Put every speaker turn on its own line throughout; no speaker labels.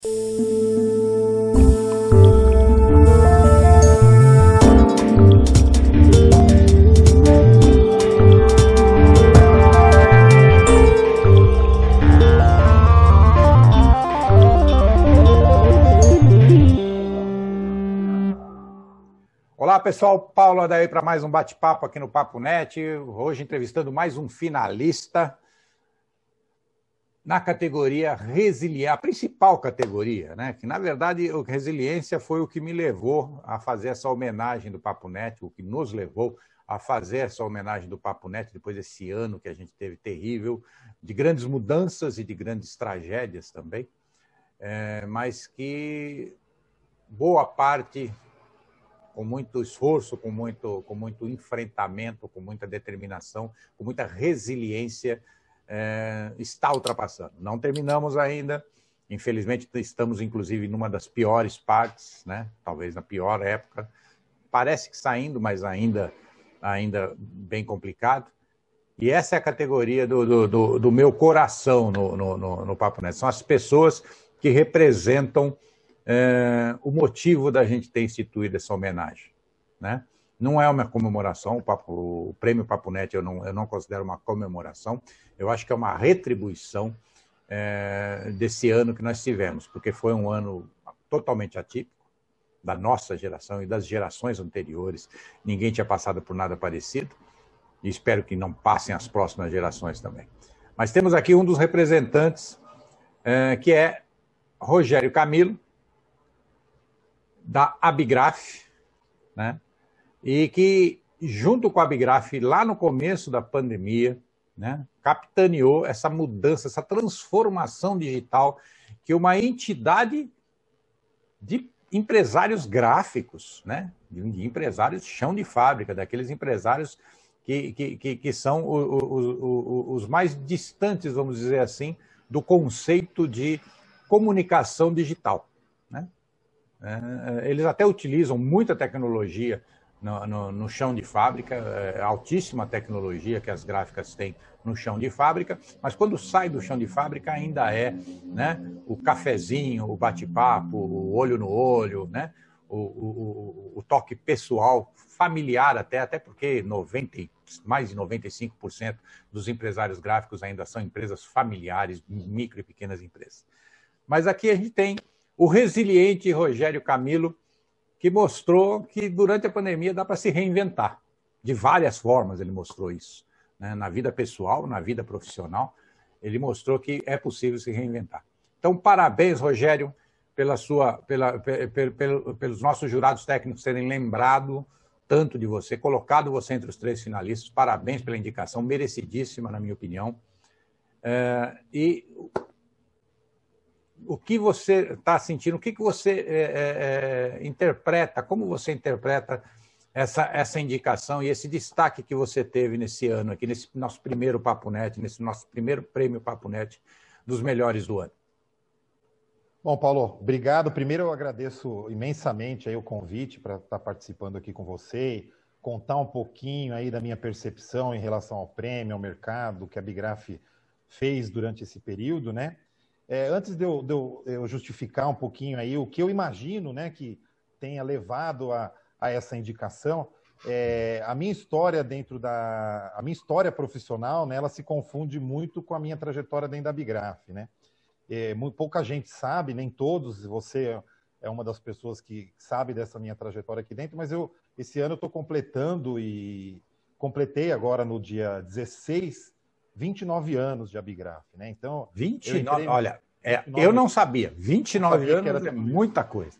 Olá pessoal, Paulo Adair para mais um bate-papo aqui no Papo Net, hoje entrevistando mais um finalista na categoria Resiliência, a principal categoria, né? Que na verdade o Resiliência foi o que me levou a fazer essa homenagem do Papo Net, o que nos levou a fazer essa homenagem do Papo Net depois desse ano que a gente teve terrível, de grandes mudanças e de grandes tragédias também, mas que boa parte, com muito esforço, com muito enfrentamento, com muita determinação, com muita resiliência, está ultrapassando. Não terminamos ainda, infelizmente estamos inclusive numa das piores partes, né? Talvez na pior época, parece que saindo, mas ainda bem complicado. E essa é a categoria do meu coração no Papo Net. São as pessoas que representam o motivo da gente ter instituído essa homenagem, né? Não é uma comemoração, o Prêmio Papo Net eu não considero uma comemoração, eu acho que é uma retribuição desse ano que nós tivemos, porque foi um ano totalmente atípico, da nossa geração e das gerações anteriores, ninguém tinha passado por nada parecido, e espero que não passem as próximas gerações também. Mas temos aqui um dos representantes, que é Rogério Camilo, da Abigraf, né? E que, junto com a Abigraf, lá no começo da pandemia, né, capitaneou essa mudança, essa transformação digital que uma entidade de empresários gráficos, né, de empresários de chão de fábrica, daqueles empresários que são os mais distantes, vamos dizer assim, do conceito de comunicação digital, né? Eles até utilizam muita tecnologia no chão de fábrica, altíssima tecnologia que as gráficas têm no chão de fábrica, mas quando sai do chão de fábrica ainda né, o cafezinho, o bate-papo, o olho no olho, né, o toque pessoal, familiar até porque mais de 95% dos empresários gráficos ainda são empresas familiares, micro e pequenas empresas. Mas aqui a gente tem o resiliente Rogério Camilo, que mostrou que durante a pandemia dá para se reinventar. De várias formas ele mostrou isso, né? Na vida pessoal, na vida profissional, ele mostrou que é possível se reinventar. Então, parabéns, Rogério, pelos nossos jurados técnicos terem lembrado tanto de você, colocado você entre os 3 finalistas. Parabéns pela indicação, merecidíssima, na minha opinião. E o que você está sentindo, o que você interpreta, como você interpreta essa indicação e esse destaque que você teve nesse ano aqui, nesse nosso primeiro Papo Net, nesse nosso primeiro prêmio Papo Net dos melhores do ano?
Bom, Paulo, obrigado. Primeiro eu agradeço imensamente aí o convite para estar participando aqui com você, contar um pouquinho aí da minha percepção em relação ao prêmio, ao mercado, que a Abigraf fez durante esse período, né? Antes de eu justificar um pouquinho aí o que eu imagino, né, que tenha levado a essa indicação, a minha história a minha história profissional, né, ela se confunde muito com a minha trajetória dentro da Abigraf, né? Muito pouca gente sabe, nem todos, você é uma das pessoas que sabe dessa minha trajetória aqui dentro, mas esse ano eu estou completei agora no dia 16, 29 anos de Abigraf, né? Então,
29, olha, eu não sabia. 29 anos é muita coisa.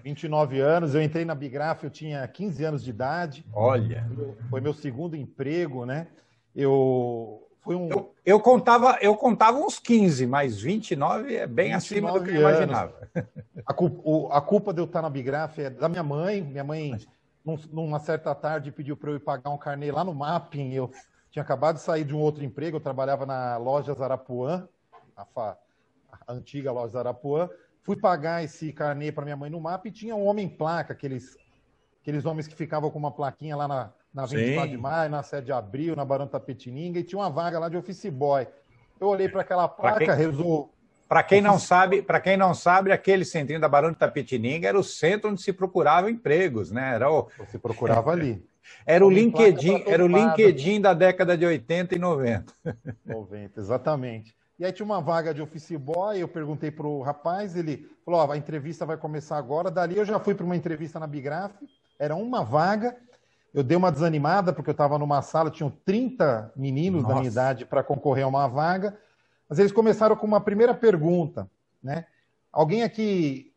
29 anos, eu entrei na Abigraf, eu tinha 15 anos de idade.
Olha.
Foi meu segundo emprego, né?
Eu contava uns 15, mas 29 é bem acima do que eu imaginava.
A culpa de eu estar na Abigraf é da minha mãe. Minha mãe, numa certa tarde, pediu para eu ir pagar um carnê lá no Mapping. Eu tinha acabado de sair de um outro emprego, eu trabalhava na loja Zarapuã, a antiga loja Zarapuã. Fui pagar esse carnê para minha mãe no Mapping e tinha um homem-placa, aqueles homens que ficavam com uma plaquinha lá na 24 de maio, na 7 de abril, na Barão Tapetininga, e tinha uma vaga lá de office boy. Eu olhei para aquela placa,
Para quem não sabe, aquele centrinho da Barão de Itapetininga era o centro onde se procurava empregos, né?
Você procurava ali.
Era o LinkedIn da década de 80 e 90.
90, exatamente. E aí tinha uma vaga de office boy, eu perguntei para o rapaz, ele falou, ó, a entrevista vai começar agora. Dali eu já fui para uma entrevista na Bigraf, era uma vaga. Eu dei uma desanimada, porque eu estava numa sala, tinham 30 meninos da minha idade para concorrer a uma vaga. Mas eles começaram com uma primeira pergunta, né? Alguém aqui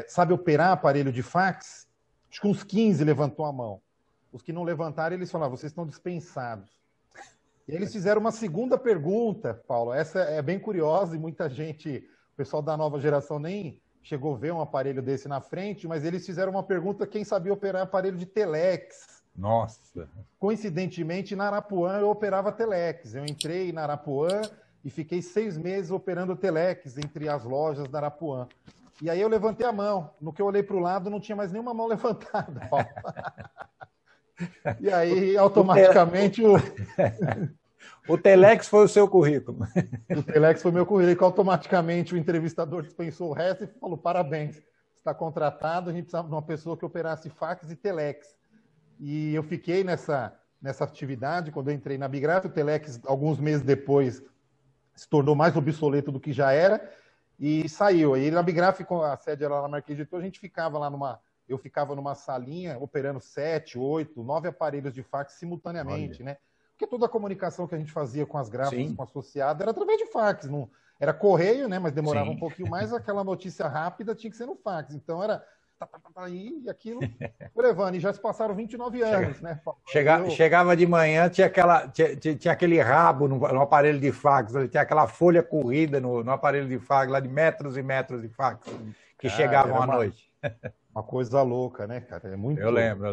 sabe operar aparelho de fax? Acho que uns 15 levantou a mão. Os que não levantaram, eles falaram, vocês estão dispensados. E eles fizeram uma segunda pergunta, Paulo. Essa é bem curiosa e muita gente, o pessoal da nova geração nem chegou a ver um aparelho desse na frente, mas eles fizeram uma pergunta, quem sabia operar aparelho de telex?
Nossa!
Coincidentemente, na Arapuã eu operava telex. Eu entrei na Arapuã e fiquei 6 meses operando telex entre as lojas da Arapuã. E aí eu levantei a mão. No que eu olhei para o lado, não tinha mais nenhuma mão levantada, Paulo. E aí, automaticamente,
o telex foi o seu currículo.
O telex foi meu currículo. E automaticamente o entrevistador dispensou o resto e falou, parabéns, está contratado, a gente precisava de uma pessoa que operasse fax e telex. E eu fiquei nessa atividade, quando eu entrei na Bigraf, o telex, alguns meses depois, se tornou mais obsoleto do que já era, e saiu. Aí na Bigraf, a sede era lá na Marquês de Tours, a gente ficava lá eu ficava numa salinha operando 7, 8, 9 aparelhos de fax simultaneamente, né? Porque toda a comunicação que a gente fazia com as gráficas, com a associada, era através de fax. Não, era correio, né? Mas demorava um pouquinho mais, aquela notícia rápida tinha que ser no fax. Então era e aquilo foi levando. E já se passaram 29 anos, né?
Chegava de manhã, tinha aquele rabo no aparelho de fax, tinha aquela folha corrida no aparelho de fax, lá de metros e metros de fax, que chegavam à noite.
Uma coisa louca, né, cara? É muito.
Eu lembro.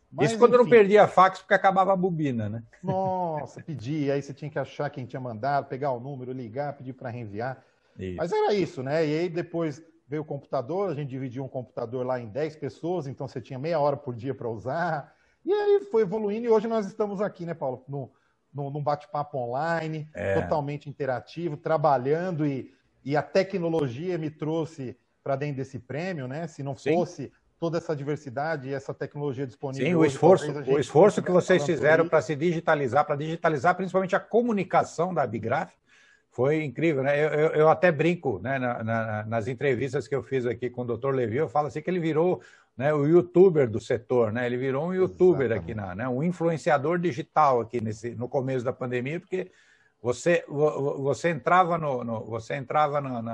Mas, isso quando enfim, eu não perdia fax, porque acabava a bobina, né?
Nossa, pedia, aí você tinha que achar quem tinha mandado, pegar o número, ligar, pedir para reenviar.
Isso.
Mas era isso, né? E aí depois veio o computador, a gente dividia um computador lá em 10 pessoas, então você tinha meia hora por dia para usar. E aí foi evoluindo e hoje nós estamos aqui, né, Paulo? Num bate-papo online, totalmente interativo, trabalhando e a tecnologia me trouxe para dentro desse prêmio, né? Se não fosse toda essa diversidade e essa tecnologia disponível.
Sim, o esforço que vocês fizeram para se digitalizar, principalmente a comunicação da Bigraf, foi incrível, né? Eu até brinco, né, nas entrevistas que eu fiz aqui com o Dr. Levi, eu falo assim que ele virou, né, o youtuber do setor, né? Ele virou um youtuber aqui, né, um influenciador digital aqui no começo da pandemia, porque você entrava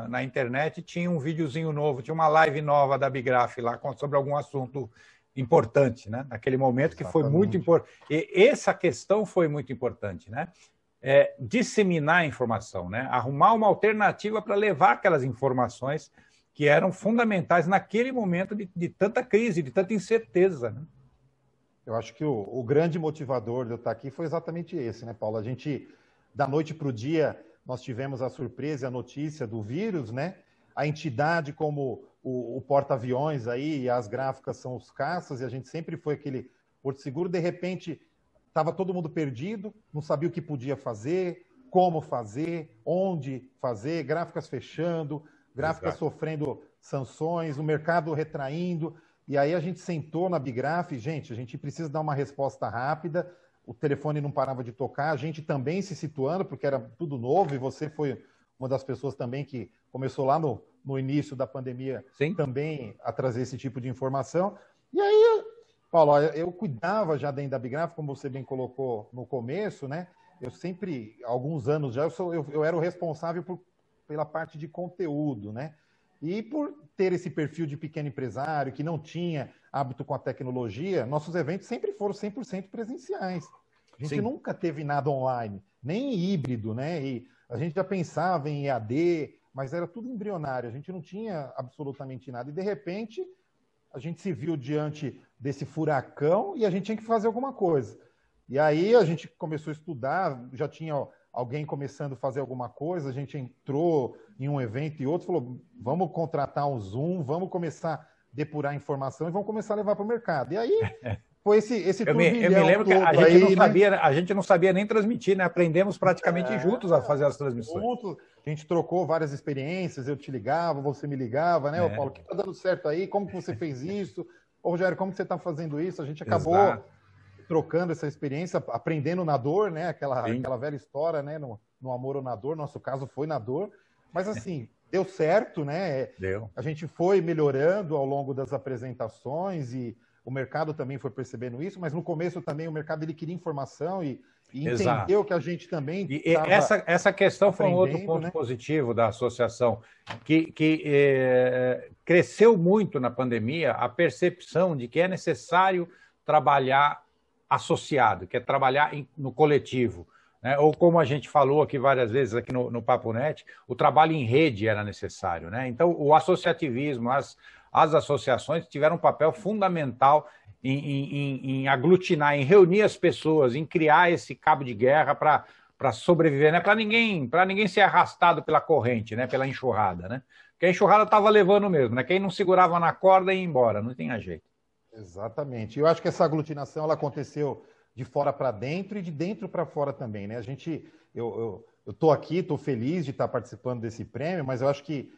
na internet e tinha um videozinho novo, tinha uma live nova da Bigraf lá sobre algum assunto importante, né? Naquele momento. Exatamente. Que foi muito importante. E essa questão foi muito importante, né? Disseminar a informação, né? Arrumar uma alternativa para levar aquelas informações que eram fundamentais naquele momento de tanta crise, de tanta incerteza, né?
Eu acho que o grande motivador de eu estar aqui foi exatamente esse, né, Paulo? A gente, da noite para o dia, nós tivemos a surpresa e a notícia do vírus, né? A entidade como o porta-aviões aí, e as gráficas são os caças, e a gente sempre foi aquele porto seguro. De repente, estava todo mundo perdido, não sabia o que podia fazer, como fazer, onde fazer, gráficas fechando, gráficas sofrendo sanções, o mercado retraindo. E aí a gente sentou na Bigraf, gente, a gente precisa dar uma resposta rápida, o telefone não parava de tocar, a gente também se situando, porque era tudo novo, e você foi uma das pessoas também que começou lá no início da pandemia também a trazer esse tipo de informação. E aí, Paulo, eu cuidava já dentro da Bigraf, como você bem colocou no começo, né? Eu sempre, há alguns anos já, eu era o responsável pela parte de conteúdo, né? E por ter esse perfil de pequeno empresário, que não tinha hábito com a tecnologia, nossos eventos sempre foram 100% presenciais. A gente nunca teve nada online, nem híbrido, né? E a gente já pensava em EAD, mas era tudo embrionário, a gente não tinha absolutamente nada. E, de repente, a gente se viu diante desse furacão e a gente tinha que fazer alguma coisa. E aí a gente começou a estudar, já tinha alguém começando a fazer alguma coisa, a gente entrou em um evento e outro, falou, vamos contratar um Zoom, vamos começar a depurar informação e vamos começar a levar para o mercado. E aí foi esse
eu me lembro que a gente não sabia, né? A gente não sabia nem transmitir, né? Aprendemos praticamente juntos a fazer as transmissões.
Junto, a gente trocou várias experiências, eu te ligava, você me ligava, né? Ô, Paulo, o que tá dando certo aí? Como que você fez isso? Ô, Rogério, como que você está fazendo isso? A gente acabou trocando essa experiência, aprendendo na dor, né? Aquela velha história, né? No amor ou na dor, nosso caso foi na dor, mas assim, deu certo, né?
Deu.
A gente foi melhorando ao longo das apresentações e o mercado também foi percebendo isso, mas no começo também o mercado ele queria informação e entendeu que a gente também
essa questão foi um outro ponto positivo da associação, que cresceu muito na pandemia a percepção de que é necessário trabalhar associado, que é trabalhar no coletivo. Né? Ou como a gente falou aqui várias vezes aqui no Papo Net, o trabalho em rede era necessário. Né? Então, o associativismo, as associações tiveram um papel fundamental em aglutinar, em reunir as pessoas, em criar esse cabo de guerra para sobreviver, né? Para ninguém ser arrastado pela corrente, né? Pela enxurrada. Né? Porque a enxurrada estava levando mesmo, né? Quem não segurava na corda ia embora, não tinha jeito.
Exatamente. Eu acho que essa aglutinação ela aconteceu de fora para dentro e de dentro para fora também. Né? Eu estou aqui, estou feliz de estar participando desse prêmio, mas eu acho que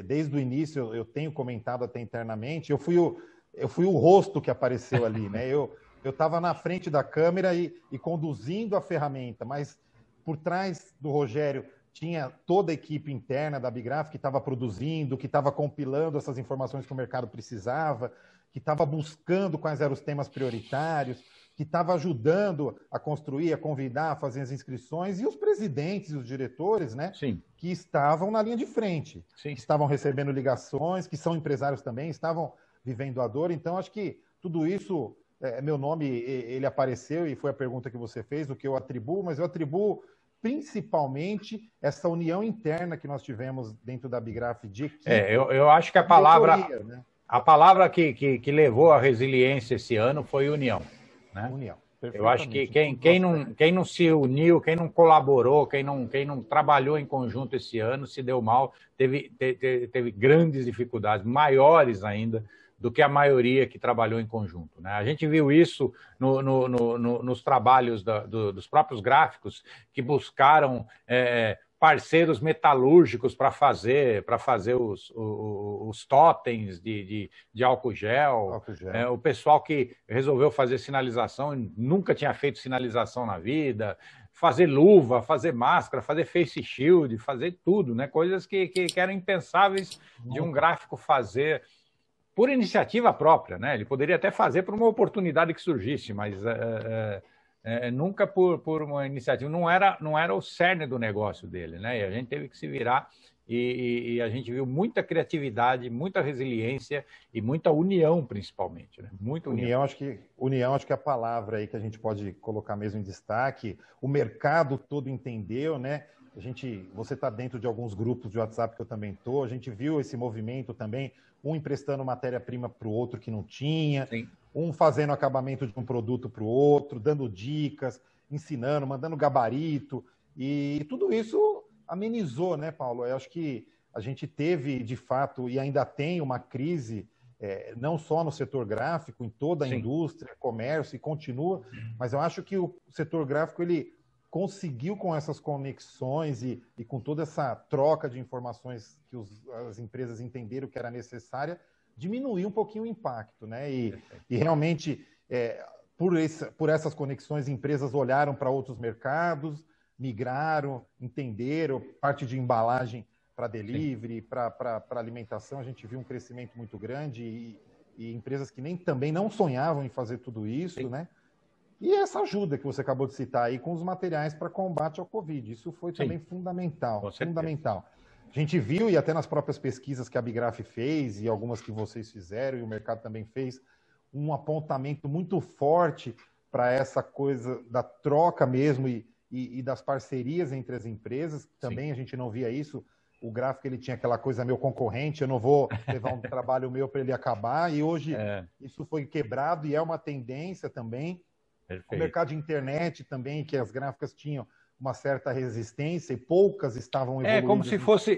desde o início eu tenho comentado até internamente, eu fui o rosto que apareceu ali, né? Eu estava na frente da câmera e conduzindo a ferramenta, mas por trás do Rogério tinha toda a equipe interna da Bigraf que estava produzindo, que estava compilando essas informações que o mercado precisava, que estava buscando quais eram os temas prioritários, que estava ajudando a construir, a convidar, a fazer as inscrições, e os presidentes e os diretores, né?
Sim.
Que estavam na linha de frente,
Sim.
Estavam recebendo ligações, que são empresários também, estavam vivendo a dor. Então, acho que tudo isso, meu nome, ele apareceu e foi a pergunta que você fez, o que eu atribuo, mas eu atribuo principalmente essa união interna que nós tivemos dentro da Bigraf de equipe.
Eu acho que a palavra que levou à resiliência esse ano foi união. Né?
União.
Eu acho que quem não se uniu, quem não colaborou, quem não trabalhou em conjunto esse ano, se deu mal, teve grandes dificuldades, maiores ainda do que a maioria que trabalhou em conjunto. Né? A gente viu isso nos trabalhos dos próprios gráficos, que buscaram parceiros metalúrgicos para fazer os totens de álcool gel. O pessoal que resolveu fazer sinalização, nunca tinha feito sinalização na vida, fazer luva, fazer máscara, fazer face shield, fazer tudo, né? Coisas que eram impensáveis de um gráfico fazer por iniciativa própria. Né? Ele poderia até fazer por uma oportunidade que surgisse, mas nunca por uma iniciativa. Não era o cerne do negócio dele, né? E a gente teve que se virar e a gente viu muita criatividade, muita resiliência e muita união, principalmente. Né? Muita união.
União acho que é a palavra aí que a gente pode colocar mesmo em destaque. O mercado todo entendeu, né? Você está dentro de alguns grupos de WhatsApp que eu também estou. A gente viu esse movimento também, um emprestando matéria-prima para o outro que não tinha.
Sim.
Um fazendo acabamento de um produto para o outro, dando dicas, ensinando, mandando gabarito. E tudo isso amenizou, né, Paulo? Eu acho que a gente teve, de fato, e ainda tem uma crise, não só no setor gráfico, em toda a indústria, comércio, e continua, mas eu acho que o setor gráfico, ele conseguiu, com essas conexões e com toda essa troca de informações que as empresas entenderam que era necessária, diminuir um pouquinho o impacto, né? E realmente, por essas conexões, empresas olharam para outros mercados, migraram, entenderam, parte de embalagem para delivery, para alimentação, a gente viu um crescimento muito grande e empresas que também não sonhavam em fazer tudo isso, né? E essa ajuda que você acabou de citar aí com os materiais para combate ao Covid, isso foi também fundamental, fundamental. A gente viu, e até nas próprias pesquisas que a Bigraf fez, e algumas que vocês fizeram, e o mercado também fez, um apontamento muito forte para essa coisa da troca mesmo e das parcerias entre as empresas. Também a gente não via isso. O gráfico ele tinha aquela coisa, meu concorrente, eu não vou levar um trabalho meu para ele acabar, e hoje isso foi quebrado e é uma tendência também.
Perfeito.
O mercado de internet também, que as gráficas tinham uma certa resistência e poucas estavam evoluindo.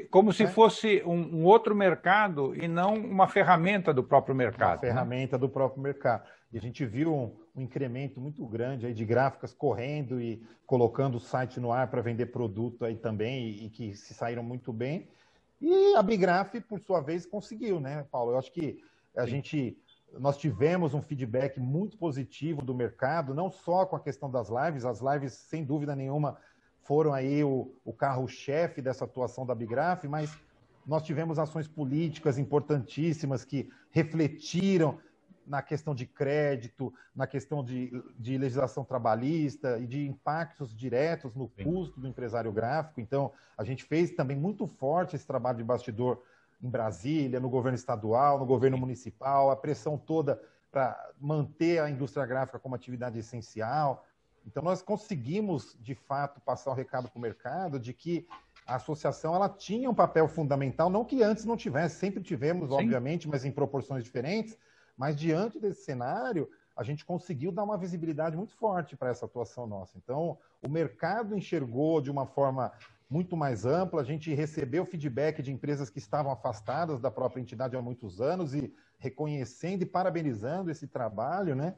Como se fosse um outro mercado e não uma ferramenta do próprio mercado.
Uma ferramenta do próprio mercado. E a gente viu um incremento muito grande aí de gráficas correndo e colocando o site no ar para vender produto aí também, e que se saíram muito bem. E a Bigraf, por sua vez, conseguiu, né, Paulo? Eu acho que nós tivemos um feedback muito positivo do mercado, não só com a questão das lives. As lives, sem dúvida nenhuma, foram aí o carro-chefe dessa atuação da Bigraf, mas nós tivemos ações políticas importantíssimas que refletiram na questão de crédito, na questão de legislação trabalhista e de impactos diretos no custo do empresário gráfico. Então, a gente fez também muito forte esse trabalho de bastidor em Brasília, no governo estadual, no governo municipal, a pressão toda para manter a indústria gráfica como atividade essencial. Então, nós conseguimos, de fato, passar o recado para o mercado de que a associação ela tinha um papel fundamental, não que antes não tivesse, sempre tivemos, sim, obviamente, mas em proporções diferentes. Mas, diante desse cenário, a gente conseguiu dar uma visibilidade muito forte para essa atuação nossa. Então, o mercado enxergou de uma forma muito mais ampla, a gente recebeu feedback de empresas que estavam afastadas da própria entidade há muitos anos e reconhecendo e parabenizando esse trabalho, né?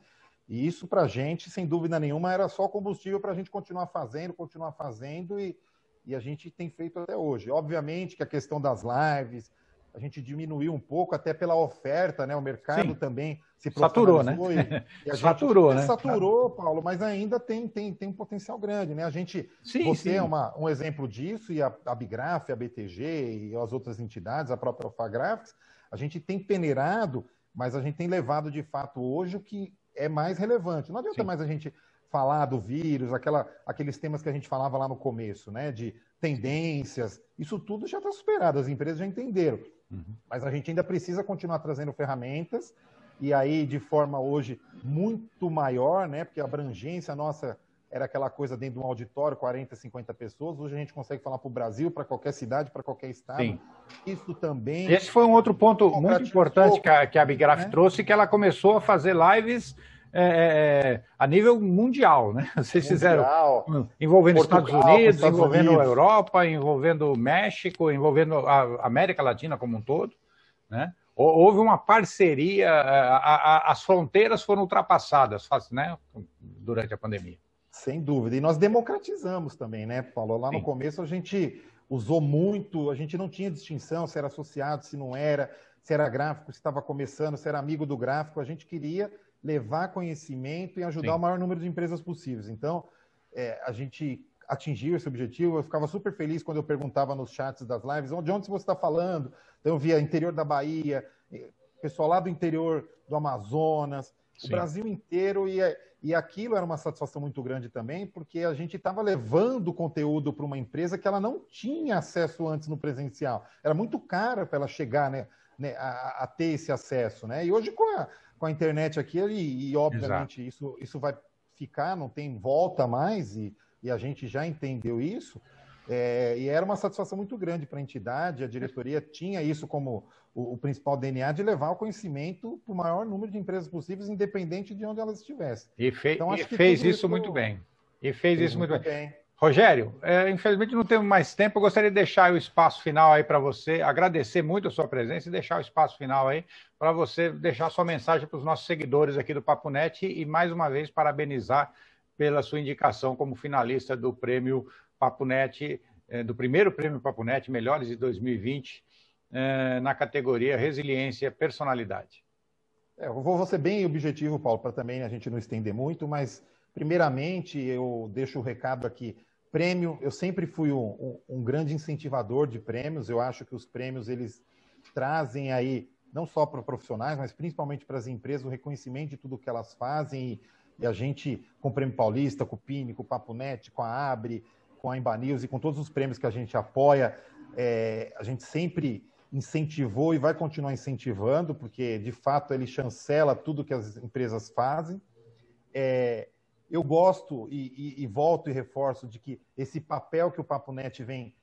E isso, para a gente, sem dúvida nenhuma, era só combustível para a gente continuar fazendo e a gente tem feito até hoje. Obviamente que a questão das lives, a gente diminuiu um pouco até pela oferta, né? O mercado, sim, também se
saturou, né?
E a saturou, gente, né? Saturou, Paulo, mas ainda tem um potencial grande, né? Você é um exemplo disso, e a Bigraf, a BTG e as outras entidades, a própria Alphagraphics, a gente tem peneirado, mas a gente tem levado de fato hoje o que é mais relevante. Não adianta, sim, mais a gente falar do vírus, aqueles temas que a gente falava lá no começo, né? De tendências, isso tudo já está superado, as empresas já entenderam. Mas a gente ainda precisa continuar trazendo ferramentas, e aí de forma hoje muito maior, né? Porque a abrangência nossa era aquela coisa dentro de um auditório, 40, 50 pessoas. Hoje a gente consegue falar para o Brasil, para qualquer cidade, para qualquer estado.
Sim.
Isso também...
Esse foi um outro ponto muito importante que a Bigraf, né, trouxe, que ela começou a fazer lives a nível mundial, né? Vocês fizeram envolvendo Portugal, Estados Unidos, envolvendo a Europa, envolvendo o México, envolvendo a América Latina como um todo, né? Houve uma parceria, as fronteiras foram ultrapassadas, né, durante a pandemia.
Sem dúvida. E nós democratizamos também, né, Paulo? Lá, sim, no começo a gente usou muito, a gente não tinha distinção se era associado, se não era, se era gráfico, se estava começando, se era amigo do gráfico. A gente queria levar conhecimento e ajudar, sim, o maior número de empresas possíveis. Então, a gente atingiu esse objetivo. Eu ficava super feliz quando eu perguntava nos chats das lives, de onde você está falando? Então, eu via interior da Bahia, pessoal lá do interior do Amazonas, sim, o Brasil inteiro, e aquilo era uma satisfação muito grande também, porque a gente estava levando conteúdo para uma empresa que ela não tinha acesso antes no presencial. Era muito caro para ela chegar, né, a ter esse acesso, né? E hoje, com a internet aqui, e obviamente isso vai ficar, não tem volta mais, e a gente já entendeu isso, e era uma satisfação muito grande para a entidade. A diretoria tinha isso como o principal DNA, de levar o conhecimento para o maior número de empresas possíveis, independente de onde elas estivessem.
E fez isso muito bem. Rogério, infelizmente não temos mais tempo. Eu gostaria de deixar o espaço final aí para você, agradecer muito a sua presença e deixar o espaço final aí para você deixar sua mensagem para os nossos seguidores aqui do Papo Net e, mais uma vez, parabenizar pela sua indicação como finalista do prêmio Papo Net, do primeiro prêmio Papo Net Melhores de 2020, na categoria Resiliência e Personalidade.
Eu vou ser bem objetivo, Paulo, para também a gente não estender muito, mas primeiramente eu deixo o recado aqui. Prêmio, eu sempre fui um grande incentivador de prêmios. Eu acho que os prêmios, eles trazem aí, não só para profissionais, mas principalmente para as empresas, o reconhecimento de tudo que elas fazem. E a gente, com o Prêmio Paulista, com o Pini, com o Papo Net, com a Abre, com a Embanews e com todos os prêmios que a gente apoia, a gente sempre incentivou e vai continuar incentivando, porque, de fato, ele chancela tudo que as empresas fazem. Eu gosto e volto e reforço de que esse papel que o Papo Net vem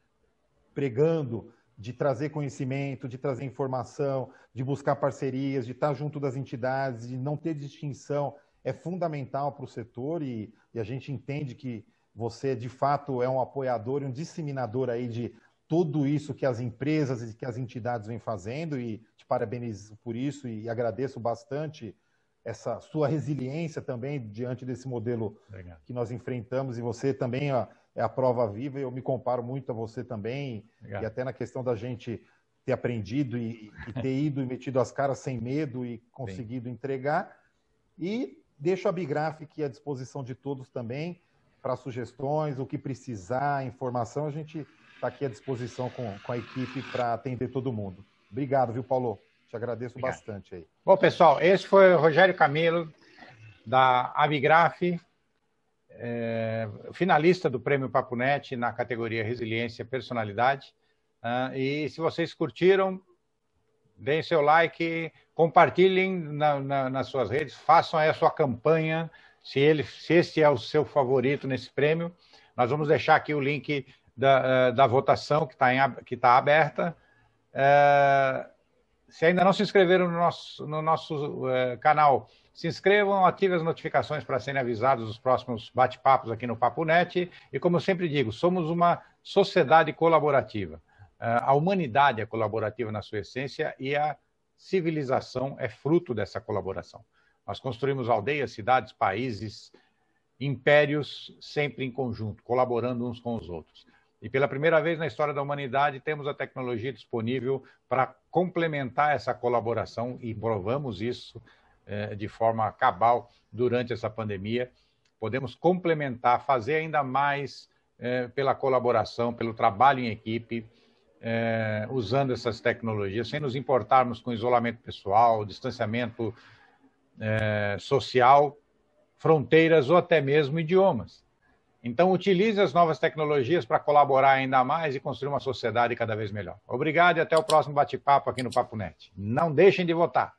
pregando, de trazer conhecimento, de trazer informação, de buscar parcerias, de estar junto das entidades, de não ter distinção, é fundamental para o setor, e a gente entende que você, de fato, é um apoiador e um disseminador aí de tudo isso que as empresas e que as entidades vêm fazendo, e te parabenizo por isso e agradeço bastante essa sua resiliência também diante desse modelo que nós enfrentamos, e você também é a prova viva, e eu me comparo muito a você também, e até na questão da gente ter aprendido e ter ido e metido as caras sem medo e conseguido entregar. E deixo a Bigraf aqui à disposição de todos também, para sugestões, o que precisar, informação, a gente está aqui à disposição com a equipe para atender todo mundo. Obrigado, viu, Paulo? Te agradeço bastante aí.
Bom, pessoal, esse foi o Rogério Camilo, da Abigraf, finalista do Prêmio Papo Net na categoria Resiliência e Personalidade. E se vocês curtiram, deem seu like, compartilhem nas suas redes, façam aí a sua campanha, se esse é o seu favorito nesse prêmio. Nós vamos deixar aqui o link da votação que está aberta. Se ainda não se inscreveram no nosso canal, se inscrevam, ativem as notificações para serem avisados dos próximos bate-papos aqui no Papo Net. E como eu sempre digo, somos uma sociedade colaborativa. A humanidade é colaborativa na sua essência e a civilização é fruto dessa colaboração. Nós construímos aldeias, cidades, países, impérios, sempre em conjunto, colaborando uns com os outros. E pela primeira vez na história da humanidade, temos a tecnologia disponível para complementar essa colaboração, e provamos isso de forma cabal durante essa pandemia. Podemos complementar, fazer ainda mais pela colaboração, pelo trabalho em equipe, usando essas tecnologias, sem nos importarmos com isolamento pessoal, distanciamento social, fronteiras ou até mesmo idiomas. Então, utilize as novas tecnologias para colaborar ainda mais e construir uma sociedade cada vez melhor. Obrigado e até o próximo bate-papo aqui no Papo Net. Não deixem de votar.